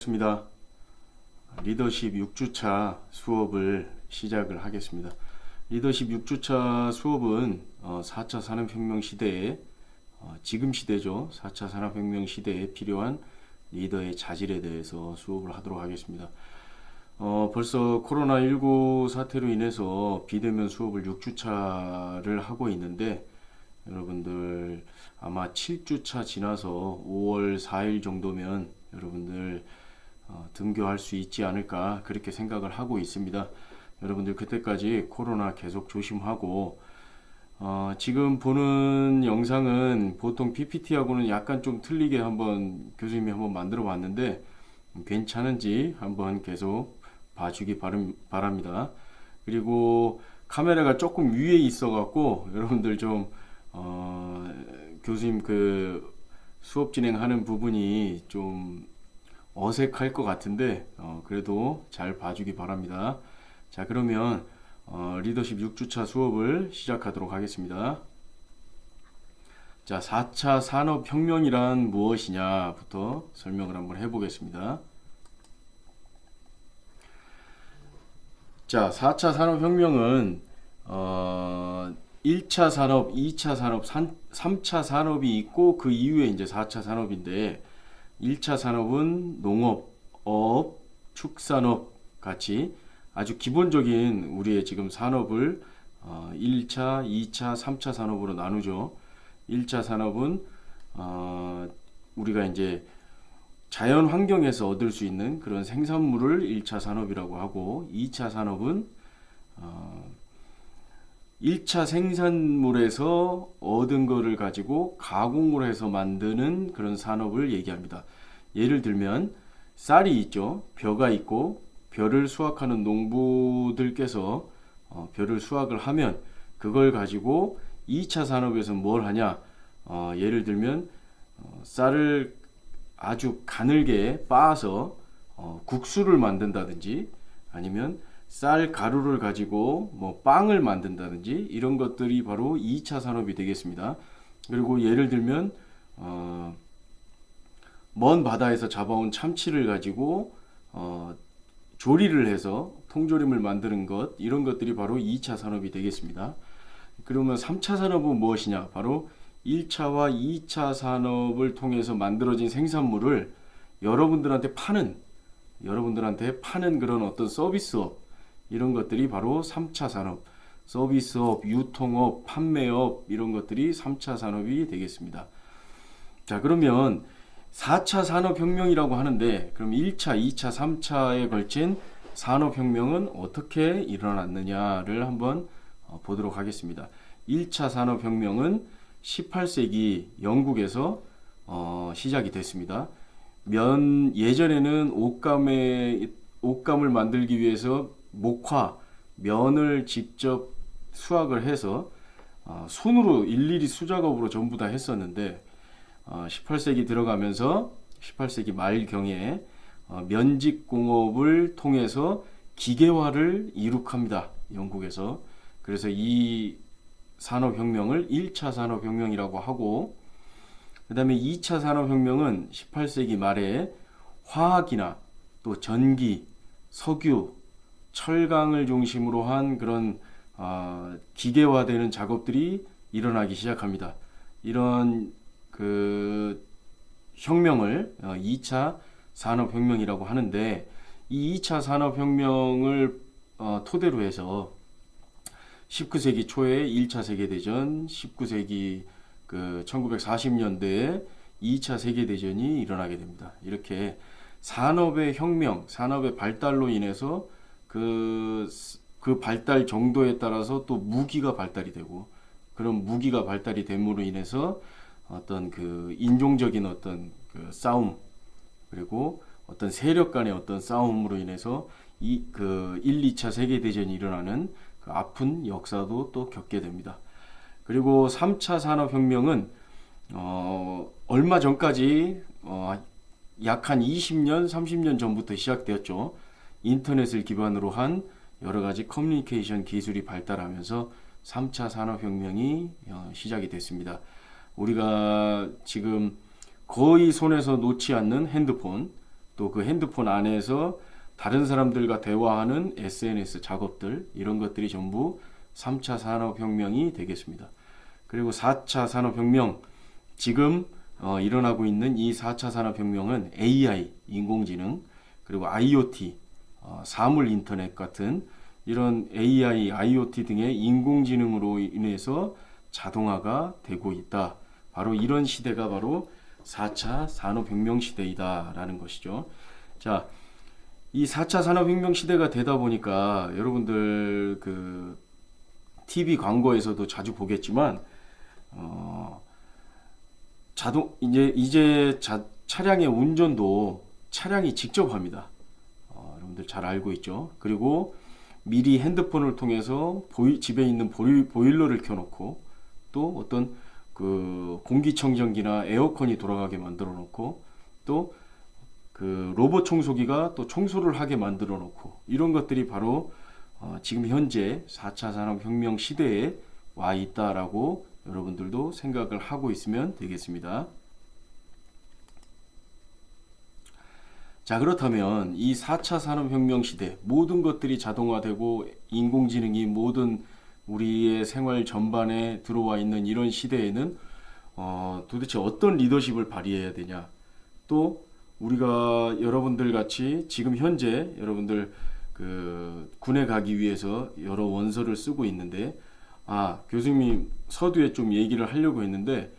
반갑습니다. 리더십 6주차 수업을 시작을 하겠습니다. 리더십 6주차 수업은 4차 산업혁명 시대에 지금 시대죠. 4차 산업혁명 시대에 필요한 리더의 자질에 대해서 수업을 하도록 하겠습니다. 벌써 코로나19 사태로 인해서 비대면 수업을 6주차를 하고 있는데 여러분들 아마 7주차 지나서 5월 4일 정도면 여러분들 등교할 수 있지 않을까 그렇게 생각을 하고 있습니다. 여러분들 그때까지 코로나 계속 조심하고 지금 보는 영상은 보통 PPT하고는 약간 좀 틀리게 한번 교수님이 한번 만들어 봤는데 괜찮은지 한번 계속 봐주기 바랍니다. 그리고 카메라가 조금 위에 있어 갖고 여러분들 좀 교수님 그 수업 진행하는 부분이 좀 어색할 것 같은데 그래도 잘 봐주기 바랍니다. 자, 그러면 리더십 6주차 수업을 시작하도록 하겠습니다. 자, 4차 산업혁명이란 무엇이냐부터 설명을 한번 해보겠습니다. 자, 4차 산업혁명은 1차 산업, 2차 산업, 3차 산업이 있고 그 이후에 이제 4차 산업인데 1차 산업은 농업, 어업, 축산업 같이 아주 기본적인 우리의 지금 산업을 1차, 2차, 3차 산업으로 나누죠. 1차 산업은 우리가 이제 자연 환경에서 얻을 수 있는 그런 생산물을 1차 산업이라고 하고 2차 산업은 1차 생산물에서 얻은 거를 가지고 가공을 해서 만드는 그런 산업을 얘기합니다. 예를 들면 쌀이 있죠. 벼가 있고 벼를 수확하는 농부들께서 벼를 수확을 하면 그걸 가지고 2차 산업에서 뭘 하냐? 예를 들면 쌀을 아주 가늘게 빻아서 국수를 만든다든지 아니면 쌀 가루를 가지고 뭐 빵을 만든다든지 이런 것들이 바로 2차 산업이 되겠습니다. 그리고 예를 들면 먼 바다에서 잡아온 참치를 가지고 조리를 해서 통조림을 만드는 것 이런 것들이 바로 2차 산업이 되겠습니다. 그러면 3차 산업은 무엇이냐? 바로 1차와 2차 산업을 통해서 만들어진 생산물을 여러분들한테 파는 그런 어떤 서비스업 이런 것들이 바로 3차 산업, 서비스업, 유통업, 판매업 이런 것들이 3차 산업이 되겠습니다. 자, 그러면 4차 산업혁명이라고 하는데 그럼 1차, 2차, 3차에 걸친 산업혁명은 어떻게 일어났느냐를 한번 보도록 하겠습니다. 1차 산업혁명은 18세기 영국에서 시작이 됐습니다. 예전에는 옷감을 만들기 위해서 목화, 면을 직접 수확을 해서 손으로 일일이 수작업으로 전부 다 했었는데 18세기 들어가면서 18세기 말경에 면직공업을 통해서 기계화를 이룩합니다. 영국에서. 그래서 이 산업혁명을 1차 산업혁명이라고 하고 그 다음에 2차 산업혁명은 18세기 말에 화학이나 또 전기, 석유, 철강을 중심으로 한 그런 기계화되는 작업들이 일어나기 시작합니다. 이런 그 혁명을 2차 산업혁명이라고 하는데 이 2차 산업혁명을 토대로 해서 19세기 초에 1차 세계대전, 19세기 그 1940년대에 2차 세계대전이 일어나게 됩니다. 이렇게 산업의 혁명, 산업의 발달로 인해서 그 발달 정도에 따라서 또 무기가 발달이 되고 그런 무기가 발달이 됨으로 인해서 어떤 그 인종적인 어떤 그 싸움 그리고 어떤 세력 간의 어떤 싸움으로 인해서 그 1, 2차 세계대전이 일어나는 그 아픈 역사도 또 겪게 됩니다. 그리고 3차 산업혁명은 얼마 전까지 약 한 20년, 30년 전부터 시작되었죠. 인터넷을 기반으로 한 여러 가지 커뮤니케이션 기술이 발달하면서 3차 산업혁명이 시작이 됐습니다. 우리가 지금 거의 손에서 놓지 않는 핸드폰, 또 그 핸드폰 안에서 다른 사람들과 대화하는 SNS 작업들, 이런 것들이 전부 3차 산업혁명이 되겠습니다. 그리고 4차 산업혁명, 지금 일어나고 있는 이 4차 산업혁명은 AI, 인공지능, 그리고 IoT, 사물 인터넷 같은 이런 AI, IoT 등의 인공지능으로 인해서 자동화가 되고 있다. 바로 이런 시대가 바로 4차 산업혁명 시대이다라는 것이죠. 자, 이 4차 산업혁명 시대가 되다 보니까 여러분들 그 TV 광고에서도 자주 보겠지만 이제 차량의 운전도 차량이 직접 합니다. 여러분들 잘 알고 있죠. 그리고 미리 핸드폰을 통해서 집에 있는 보일러를 켜놓고 또 어떤 그 공기청정기나 에어컨이 돌아가게 만들어 놓고 또 그 로봇 청소기가 또 청소를 하게 만들어 놓고, 이런 것들이 바로 지금 현재 4차 산업혁명 시대에 와 있다라고 여러분들도 생각을 하고 있으면 되겠습니다. 자, 그렇다면 이 4차 산업혁명 시대, 모든 것들이 자동화되고 인공지능이 모든 우리의 생활 전반에 들어와 있는 이런 시대에는 도대체 어떤 리더십을 발휘해야 되냐, 또 우리가 여러분들 같이 지금 현재 여러분들 그 군에 가기 위해서 여러 원서를 쓰고 있는데, 교수님이 서두에 좀 얘기를 하려고 했는데,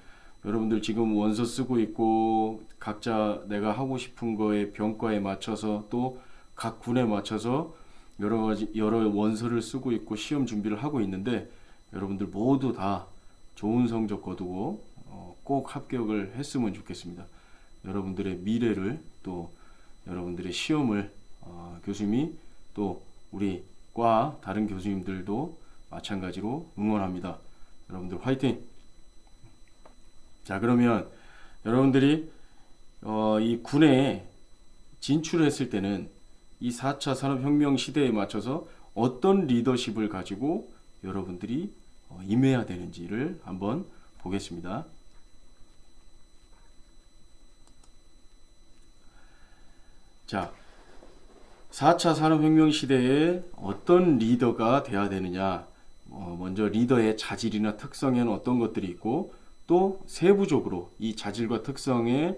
여러분들 지금 원서 쓰고 있고 각자 내가 하고 싶은 거에 병과에 맞춰서 또 각 군에 맞춰서 여러 원서를 쓰고 있고 시험 준비를 하고 있는데, 여러분들 모두 다 좋은 성적 거두고 꼭 합격을 했으면 좋겠습니다. 여러분들의 미래를, 또 여러분들의 시험을 교수님이 또 우리 과 다른 교수님들도 마찬가지로 응원합니다. 여러분들 화이팅! 자, 그러면 여러분들이 이 군에 진출했을 때는 이 4차 산업혁명 시대에 맞춰서 어떤 리더십을 가지고 여러분들이 임해야 되는지를 한번 보겠습니다. 자, 4차 산업혁명 시대에 어떤 리더가 돼야 되느냐, 먼저 리더의 자질이나 특성에는 어떤 것들이 있고, 또 세부적으로 이 자질과 특성에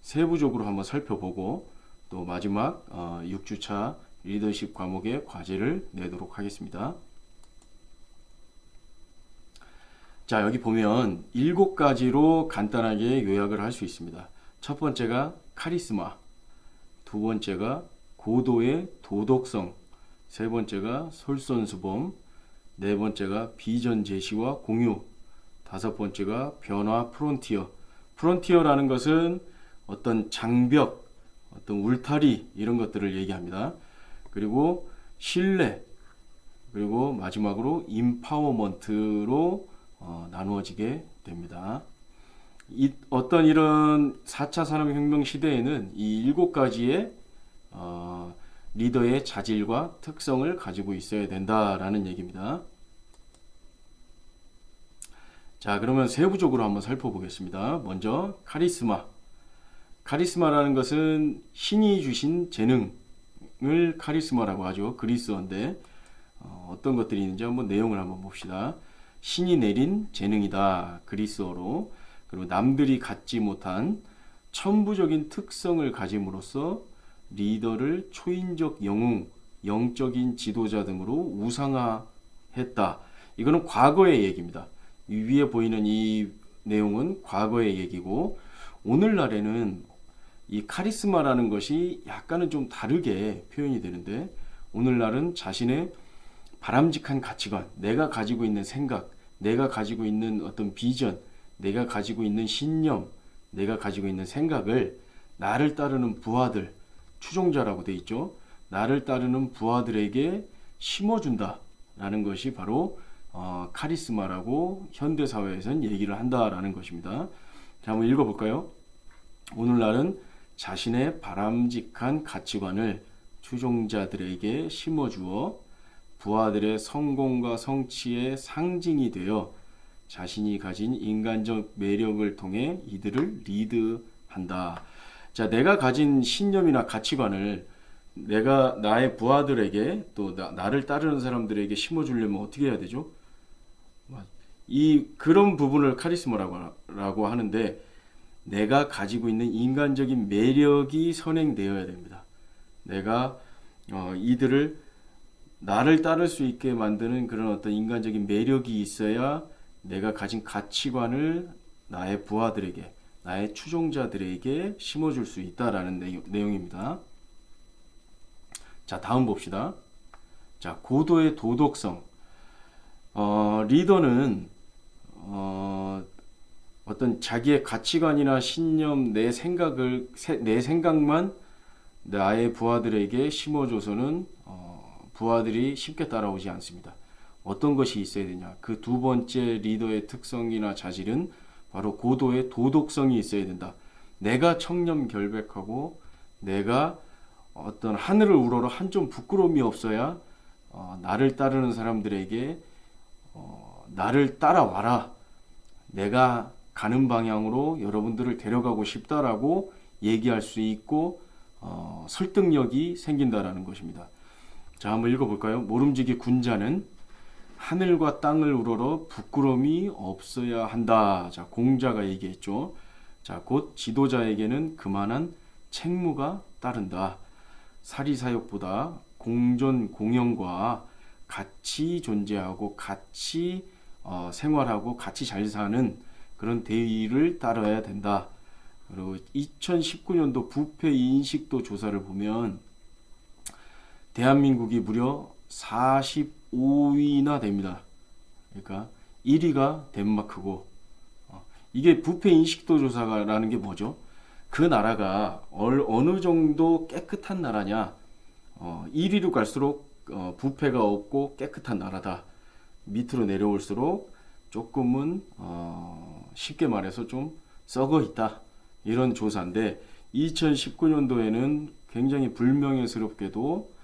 세부적으로 한번 살펴보고, 또 마지막 6주차 리더십 과목의 과제를 내도록 하겠습니다. 자, 여기 보면 7가지로 간단하게 요약을 할 수 있습니다. 첫 번째가 카리스마, 두 번째가 고도의 도덕성, 세 번째가 솔선수범, 네 번째가 비전 제시와 공유, 다섯 번째가 변화 프론티어. 프론티어라는 것은 어떤 장벽, 어떤 울타리, 이런 것들을 얘기합니다. 그리고 신뢰, 그리고 마지막으로 임파워먼트로 나누어지게 됩니다. 어떤 이런 4차 산업혁명 시대에는 이 7가지의 리더의 자질과 특성을 가지고 있어야 된다라는 얘기입니다. 자, 그러면 세부적으로 한번 살펴보겠습니다. 먼저 카리스마. 카리스마라는 것은 신이 주신 재능을 카리스마라고 하죠. 그리스어인데 어떤 것들이 있는지 한번 내용을 한번 봅시다. 신이 내린 재능이다, 그리스어로. 그리고 남들이 갖지 못한 천부적인 특성을 가짐으로써 리더를 초인적 영웅, 영적인 지도자 등으로 우상화했다. 이거는 과거의 얘기입니다. 이 위에 보이는 이 내용은 과거의 얘기고, 오늘날에는 이 카리스마라는 것이 약간은 좀 다르게 표현이 되는데, 오늘날은 자신의 바람직한 가치관, 내가 가지고 있는 생각, 내가 가지고 있는 어떤 비전, 내가 가지고 있는 신념, 내가 가지고 있는 생각을 나를 따르는 부하들, 추종자라고 돼 있죠. 나를 따르는 부하들에게 심어준다라는 것이 바로 카리스마라고 현대사회에서는 얘기를 한다라는 것입니다. 자, 한번 읽어볼까요? 오늘날은 자신의 바람직한 가치관을 추종자들에게 심어주어 부하들의 성공과 성취의 상징이 되어 자신이 가진 인간적 매력을 통해 이들을 리드한다. 자, 내가 가진 신념이나 가치관을 내가 나의 부하들에게 또 나를 따르는 사람들에게 심어주려면 어떻게 해야 되죠? 이 그런 부분을 카리스마라고 하는데 내가 가지고 있는 인간적인 매력이 선행되어야 됩니다. 내가 이들을 나를 따를 수 있게 만드는 그런 어떤 인간적인 매력이 있어야 내가 가진 가치관을 나의 부하들에게, 나의 추종자들에게 심어줄 수 있다라는 내용입니다. 자, 다음 봅시다. 자, 고도의 도덕성. 리더는 어떤 자기의 가치관이나 신념, 내 생각만 나의 부하들에게 심어줘서는 부하들이 쉽게 따라오지 않습니다. 어떤 것이 있어야 되냐? 그 두 번째 리더의 특성이나 자질은 바로 고도의 도덕성이 있어야 된다. 내가 청렴결백하고 내가 어떤 하늘을 우러러 한 점 부끄러움이 없어야 나를 따르는 사람들에게 나를 따라와라. 내가 가는 방향으로 여러분들을 데려가고 싶다라고 얘기할 수 있고 설득력이 생긴다라는 것입니다. 자, 한번 읽어볼까요? 모름지기 군자는 하늘과 땅을 우러러 부끄러움이 없어야 한다. 자, 공자가 얘기했죠. 자, 곧 지도자에게는 그만한 책무가 따른다. 사리사욕보다 공존 공영과 같이 존재하고 같이 생활하고 같이 잘 사는 그런 대의를 따라야 된다. 그리고 2019년도 부패 인식도 조사를 보면 대한민국이 무려 45위나 됩니다. 그러니까 1위가 덴마크고 이게 부패 인식도 조사라는 게 뭐죠? 그 나라가 어느 정도 깨끗한 나라냐? 1위로 갈수록 부패가 없고 깨끗한 나라다. 밑으로 내려올수록 조금은 쉽게 말해서 좀 썩어 있다. 이런 조사인데 2019년도에는 굉장히 불명예스럽게도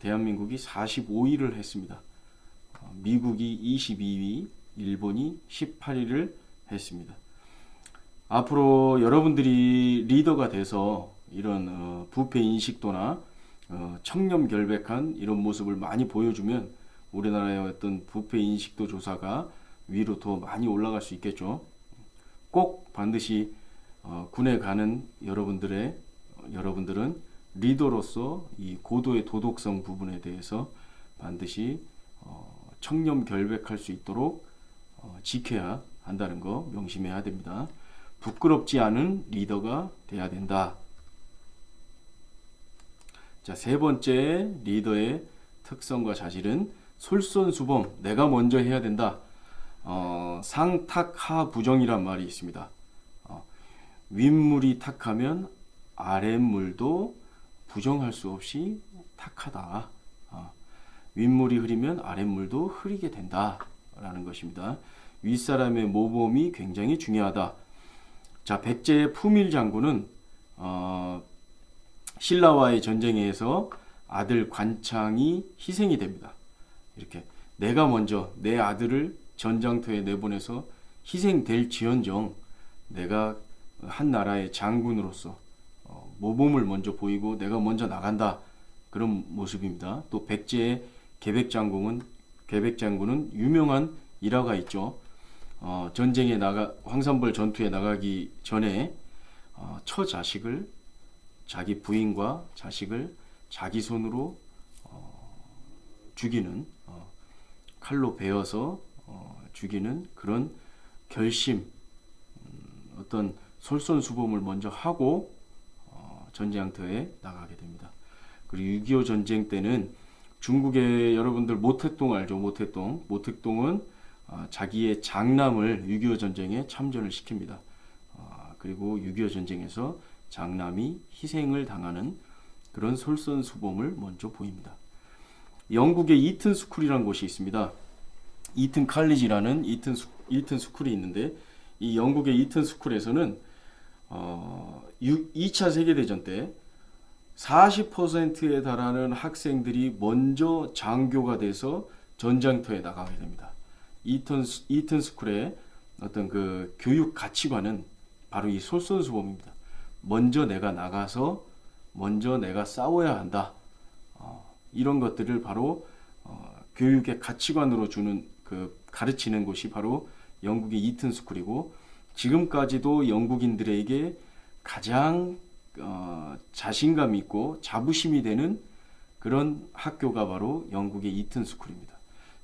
대한민국이 45위를 했습니다. 미국이 22위, 일본이 18위를 했습니다. 앞으로 여러분들이 리더가 돼서 이런 부패 인식도나 청렴결백한 이런 모습을 많이 보여주면 우리나라의 어떤 부패 인식도 조사가 위로 더 많이 올라갈 수 있겠죠. 꼭 반드시 군에 가는 여러분들은 리더로서 이 고도의 도덕성 부분에 대해서 반드시 청렴결백할 수 있도록 지켜야 한다는 거 명심해야 됩니다. 부끄럽지 않은 리더가 돼야 된다. 자, 세 번째 리더의 특성과 자질은 솔선수범, 내가 먼저 해야 된다. 상탁하부정이란 말이 있습니다. 윗물이 탁하면 아랫물도 부정할 수 없이 탁하다. 윗물이 흐리면 아랫물도 흐리게 된다. 라는 것입니다. 윗사람의 모범이 굉장히 중요하다. 자, 백제의 품일 장군은 신라와의 전쟁에서 아들 관창이 희생이 됩니다. 이렇게 내가 먼저 내 아들을 전장터에 내보내서 희생될지언정 내가 한 나라의 장군으로서 모범을 먼저 보이고 내가 먼저 나간다. 그런 모습입니다. 또 백제의 계백장군은 유명한 일화가 있죠. 전쟁에 황산벌 전투에 나가기 전에 처자식을 자기 부인과 자식을 자기 손으로 죽이는 칼로 베어서 죽이는 그런 결심, 어떤 솔선수범을 먼저 하고 전쟁터에 나가게 됩니다. 그리고 6.25 전쟁 때는 중국의 여러분들 모택동 알죠? 모택동은 자기의 장남을 6.25 전쟁에 참전을 시킵니다. 그리고 6.25 전쟁에서 장남이 희생을 당하는 그런 솔선수범을 먼저 보입니다. 영국의 이튼 스쿨이라는 곳이 있습니다. 이튼 칼리지라는 이튼 스쿨이 있는데 이 영국의 이튼 스쿨에서는 2차 세계대전 때 40%에 달하는 학생들이 먼저 장교가 돼서 전장터에 나가게 됩니다. 이튼 스쿨의 어떤 그 교육 가치관은 바로 이 솔선수범입니다. 먼저 내가 나가서 먼저 내가 싸워야 한다. 이런 것들을 바로 교육의 가치관으로 주는 가르치는 곳이 바로 영국의 이튼 스쿨이고, 지금까지도 영국인들에게 가장 자신감 있고 자부심이 되는 그런 학교가 바로 영국의 이튼 스쿨입니다.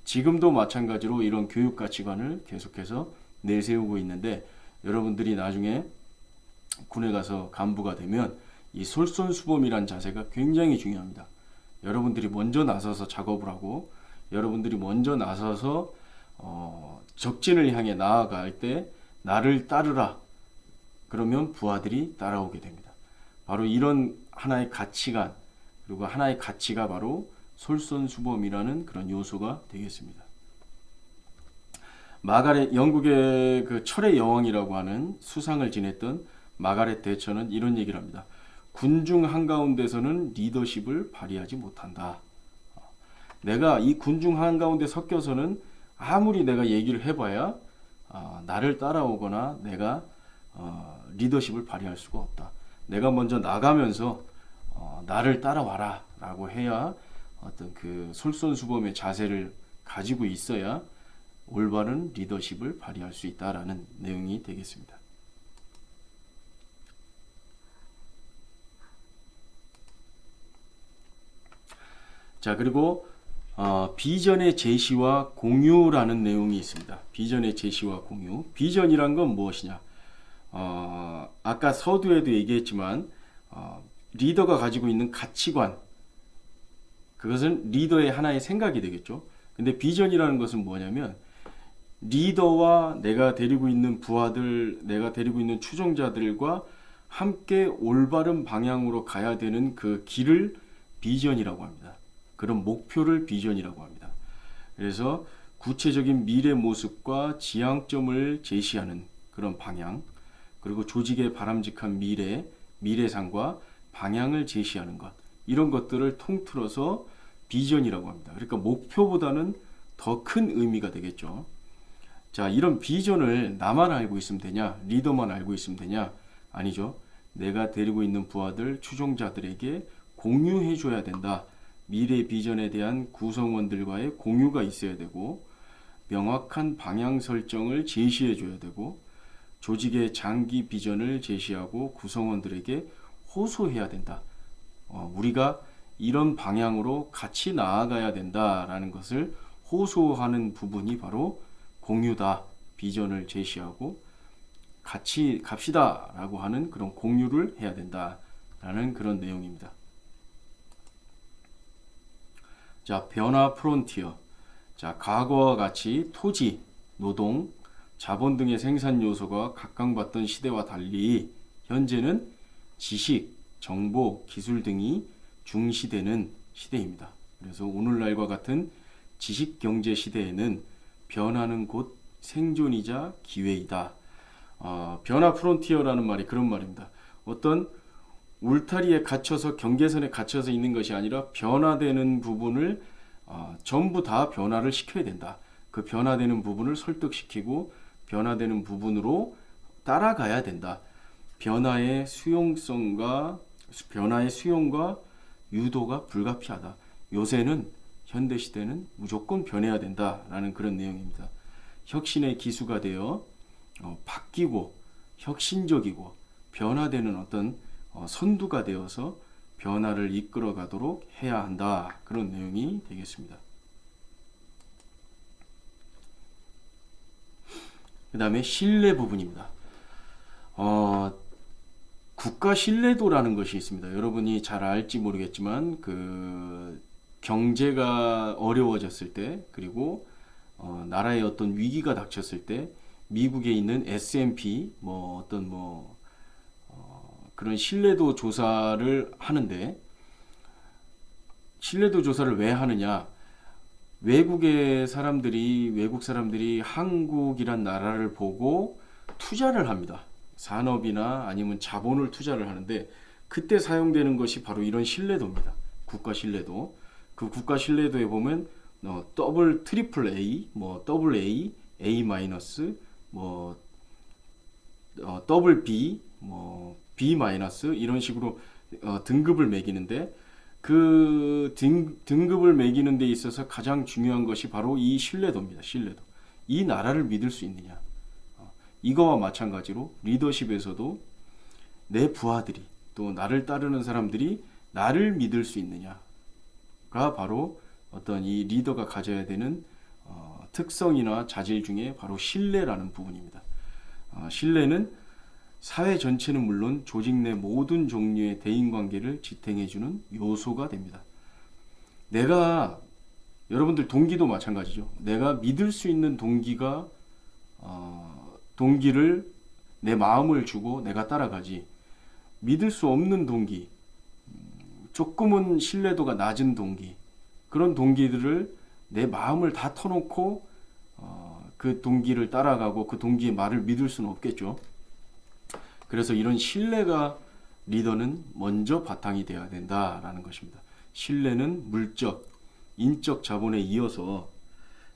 지금도 마찬가지로 이런 교육 가치관을 계속해서 내세우고 있는데, 여러분들이 나중에 군에 가서 간부가 되면 이 솔선수범이란 자세가 굉장히 중요합니다. 여러분들이 먼저 나서서 작업을 하고, 여러분들이 먼저 나서서 적진을 향해 나아갈 때 나를 따르라. 그러면 부하들이 따라오게 됩니다. 바로 이런 하나의 가치관, 그리고 하나의 가치가 바로 솔선수범이라는 그런 요소가 되겠습니다. 영국의 그 철의 여왕이라고 하는 수상을 지냈던 마가렛 대처는 이런 얘기를 합니다. 군중 한가운데서는 리더십을 발휘하지 못한다. 내가 이 군중 한가운데 섞여서는 아무리 내가 얘기를 해봐야 나를 따라오거나 내가 리더십을 발휘할 수가 없다. 내가 먼저 나가면서 나를 따라와라 라고 해야 어떤 그 솔선수범의 자세를 가지고 있어야 올바른 리더십을 발휘할 수 있다라는 내용이 되겠습니다. 자, 그리고 비전의 제시와 공유라는 내용이 있습니다. 비전의 제시와 공유. 비전이란 건 무엇이냐? 아까 서두에도 얘기했지만 리더가 가지고 있는 가치관, 그것은 리더의 하나의 생각이 되겠죠. 근데 비전이라는 것은 뭐냐면 리더와 내가 데리고 있는 부하들, 내가 데리고 있는 추종자들과 함께 올바른 방향으로 가야 되는 그 길을 비전이라고 합니다. 그런 목표를 비전이라고 합니다. 그래서 구체적인 미래 모습과 지향점을 제시하는 그런 방향, 그리고 조직의 바람직한 미래상과 방향을 제시하는 것, 이런 것들을 통틀어서 비전이라고 합니다. 그러니까 목표보다는 더 큰 의미가 되겠죠. 자, 이런 비전을 나만 알고 있으면 되냐? 리더만 알고 있으면 되냐? 아니죠. 내가 데리고 있는 부하들, 추종자들에게 공유해 줘야 된다. 미래 비전에 대한 구성원들과의 공유가 있어야 되고, 명확한 방향 설정을 제시해 줘야 되고, 조직의 장기 비전을 제시하고 구성원들에게 호소해야 된다. 우리가 이런 방향으로 같이 나아가야 된다라는 것을 호소하는 부분이 바로 공유다. 비전을 제시하고 같이 갑시다 라고 하는 그런 공유를 해야 된다라는 그런 내용입니다. 자, 변화 프론티어. 자, 과거와 같이 토지, 노동, 자본 등의 생산 요소가 각광받던 시대와 달리 현재는 지식, 정보, 기술 등이 중시되는 시대입니다. 그래서 오늘날과 같은 지식 경제 시대에는 변화는 곧 생존이자 기회이다. 변화 프론티어라는 말이 그런 말입니다. 어떤 울타리에 갇혀서 경계선에 갇혀서 있는 것이 아니라 변화되는 부분을 전부 다 변화를 시켜야 된다. 그 변화되는 부분을 설득시키고 변화되는 부분으로 따라가야 된다. 변화의 수용과 유도가 불가피하다. 요새는 현대 시대는 무조건 변해야 된다라는 그런 내용입니다. 혁신의 기수가 되어 바뀌고 혁신적이고 변화되는 어떤 선두가 되어서 변화를 이끌어 가도록 해야 한다. 그런 내용이 되겠습니다. 그 다음에 신뢰 부분입니다. 국가 신뢰도라는 것이 있습니다. 여러분이 잘 알지 모르겠지만 그 경제가 어려워졌을 때, 그리고 나라에 어떤 위기가 닥쳤을 때 미국에 있는 S&P 그런 신뢰도 조사를 하는데, 신뢰도 조사를 왜 하느냐? 외국 사람들이 한국이란 나라를 보고 투자를 합니다. 산업이나 아니면 자본을 투자를 하는데, 그때 사용되는 것이 바로 이런 신뢰도입니다. 국가 신뢰도. 그 국가 신뢰도에 보면 트리플 A, 더블 A, A 마이너스, 더블 B, B 마이너스 이런 식으로 등급을 매기는데 그 등급을 매기는 데 있어서 가장 중요한 것이 바로 이 신뢰도입니다. 신뢰도. 이 나라를 믿을 수 있느냐. 이거와 마찬가지로 리더십에서도 내 부하들이 또 나를 따르는 사람들이 나를 믿을 수 있느냐가 바로 어떤 이 리더가 가져야 되는 특성이나 자질 중에 바로 신뢰라는 부분입니다. 신뢰는 사회 전체는 물론 조직 내 모든 종류의 대인관계를 지탱해주는 요소가 됩니다. 내가 여러분들 동기도 마찬가지죠. 내가 믿을 수 있는 동기가 동기를 내 마음을 주고 내가 따라가지 믿을 수 없는 동기 조금은 신뢰도가 낮은 동기 그런 동기들을 내 마음을 다 터놓고 그 동기를 따라가고 그 동기의 말을 믿을 수는 없겠죠. 그래서 이런 신뢰가 리더는 먼저 바탕이 되어야 된다라는 것입니다. 신뢰는 물적, 인적 자본에 이어서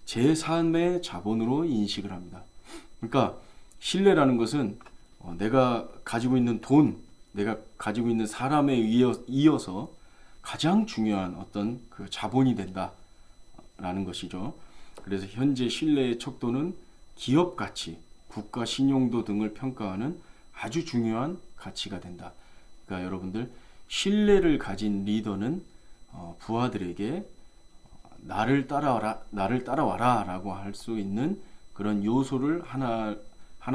제3의 자본으로 인식을 합니다. 그러니까 신뢰라는 것은 내가 가지고 있는 돈, 내가 가지고 있는 사람에 이어서 가장 중요한 어떤 그 자본이 된다라는 것이죠. 그래서 현재 신뢰의 척도는 기업 가치, 국가 신용도 등을 평가하는 아주 중요한 가치가 된다. 그러니까 여러분들 신뢰를 가진 리더는 부하들에게 나를 따라와라 라고 할 수 있는 그런 요소를 하나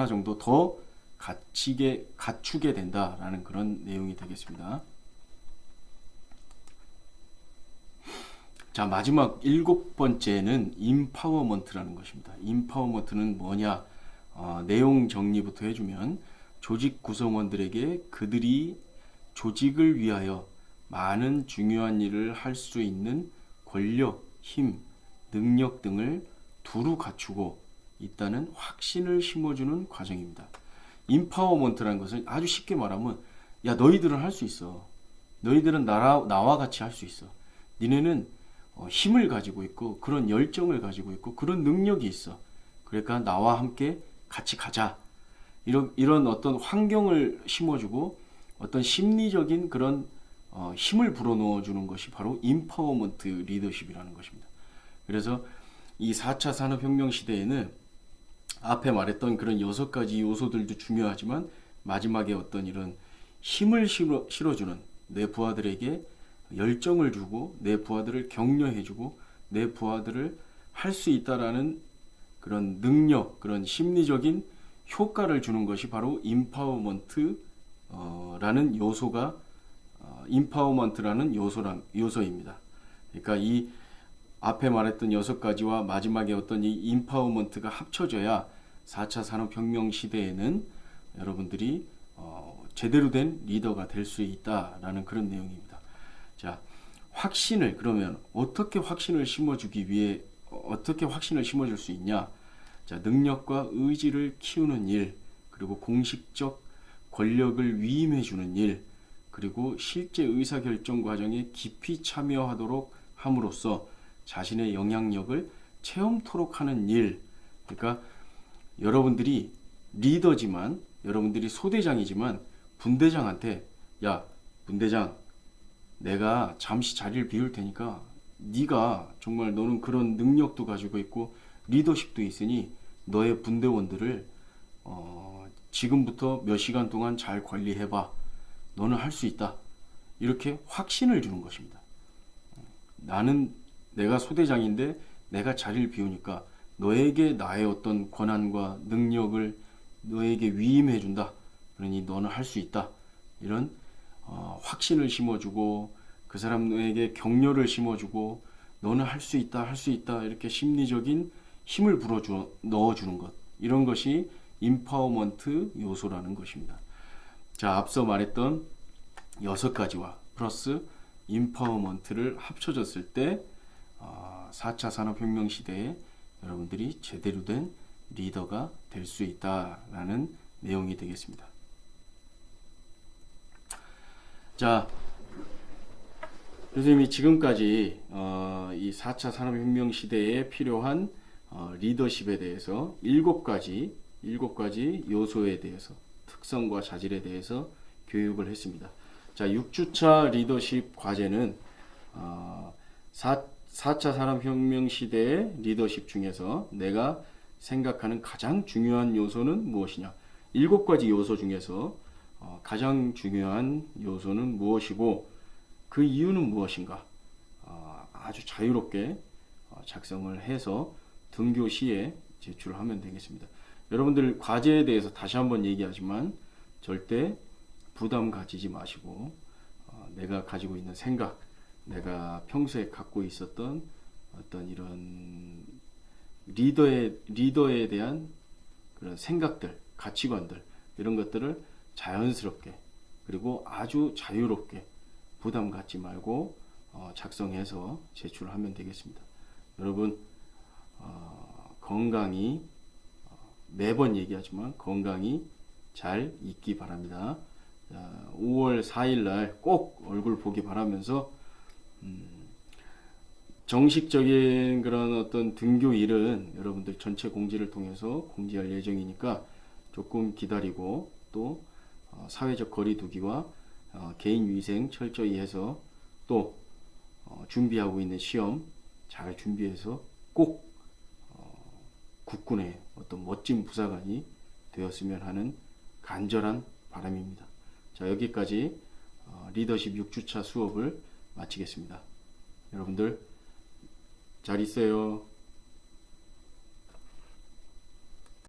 정도 더 갖추게 된다라는 그런 내용이 되겠습니다. 자, 마지막 7번째는 임파워먼트라는 것입니다. 임파워먼트는 뭐냐? 내용 정리부터 해주면 조직 구성원들에게 그들이 조직을 위하여 많은 중요한 일을 할 수 있는 권력, 힘, 능력 등을 두루 갖추고 있다는 확신을 심어주는 과정입니다. 임파워먼트라는 것은 아주 쉽게 말하면 야 너희들은 할 수 있어. 너희들은 나와 같이 할 수 있어. 니네는 힘을 가지고 있고 그런 열정을 가지고 있고 그런 능력이 있어. 그러니까 나와 함께 같이 가자. 이런 어떤 환경을 심어주고 어떤 심리적인 그런 힘을 불어넣어 주는 것이 바로 임파워먼트 리더십이라는 것입니다. 그래서 이 4차 산업혁명 시대에는 앞에 말했던 그런 6가지 요소들도 중요하지만 마지막에 어떤 이런 힘을 실어주는 내 부하들에게 열정을 주고 내 부하들을 격려해주고 내 부하들을 할 수 있다라는 그런 능력, 그런 심리적인 효과를 주는 것이 바로 임파워먼트라는 요소입니다. 그러니까 이 앞에 말했던 6가지와 마지막에 어떤 이 임파워먼트가 합쳐져야 4차 산업혁명 시대에는 여러분들이 제대로 된 리더가 될 수 있다라는 그런 내용입니다. 자, 확신을 그러면 어떻게 확신을 심어줄 수 있냐? 자, 능력과 의지를 키우는 일, 그리고 공식적 권력을 위임해주는 일, 그리고 실제 의사결정 과정에 깊이 참여하도록 함으로써 자신의 영향력을 체험토록 하는 일. 그러니까 여러분들이 리더지만 여러분들이 소대장이지만 분대장한테 야 분대장 내가 잠시 자리를 비울 테니까 네가 정말 너는 그런 능력도 가지고 있고 리더십도 있으니 너의 분대원들을 지금부터 몇 시간 동안 잘 관리해봐. 너는 할 수 있다. 이렇게 확신을 주는 것입니다. 내가 소대장인데 내가 자리를 비우니까 너에게 나의 어떤 권한과 능력을 너에게 위임해준다. 그러니 너는 할 수 있다. 이런 확신을 심어주고 그 사람에게 격려를 심어주고 너는 할 수 있다. 할 수 있다. 이렇게 심리적인 힘을 넣어주는 것. 이런 것이 임파워먼트 요소라는 것입니다. 자, 앞서 말했던 6가지와 플러스 임파워먼트를 합쳐졌을 때 4차 산업혁명 시대에 여러분들이 제대로 된 리더가 될 수 있다라는 내용이 되겠습니다. 자, 선생님이 지금까지 이 4차 산업혁명 시대에 필요한 리더십에 대해서 7가지 요소에 대해서 특성과 자질에 대해서 교육을 했습니다. 자, 6주차 리더십 과제는 4차 산업혁명 시대의 리더십 중에서 내가 생각하는 가장 중요한 요소는 무엇이냐? 7가지 요소 중에서 가장 중요한 요소는 무엇이고 그 이유는 무엇인가? 아주 자유롭게 작성을 해서 등교 시에 제출하면 되겠습니다. 여러분들 과제에 대해서 다시 한번 얘기하지만 절대 부담 가지지 마시고 내가 가지고 있는 생각, 내가 평소에 갖고 있었던 어떤 이런 리더에 대한 그런 생각들, 가치관들 이런 것들을 자연스럽게 그리고 아주 자유롭게 부담 갖지 말고 작성해서 제출하면 되겠습니다. 여러분 건강히 매번 얘기하지만 건강히 잘 있기 바랍니다. 5월 4일 날 꼭 얼굴 보기 바라면서 정식적인 그런 어떤 등교일은 여러분들 전체 공지를 통해서 공지할 예정이니까 조금 기다리고 또 사회적 거리 두기와 개인 위생 철저히 해서 또 준비하고 있는 시험 잘 준비해서 꼭 국군의 어떤 멋진 부사관이 되었으면 하는 간절한 바람입니다. 자, 여기까지 리더십 6주차 수업을 마치겠습니다. 여러분들 잘 있어요.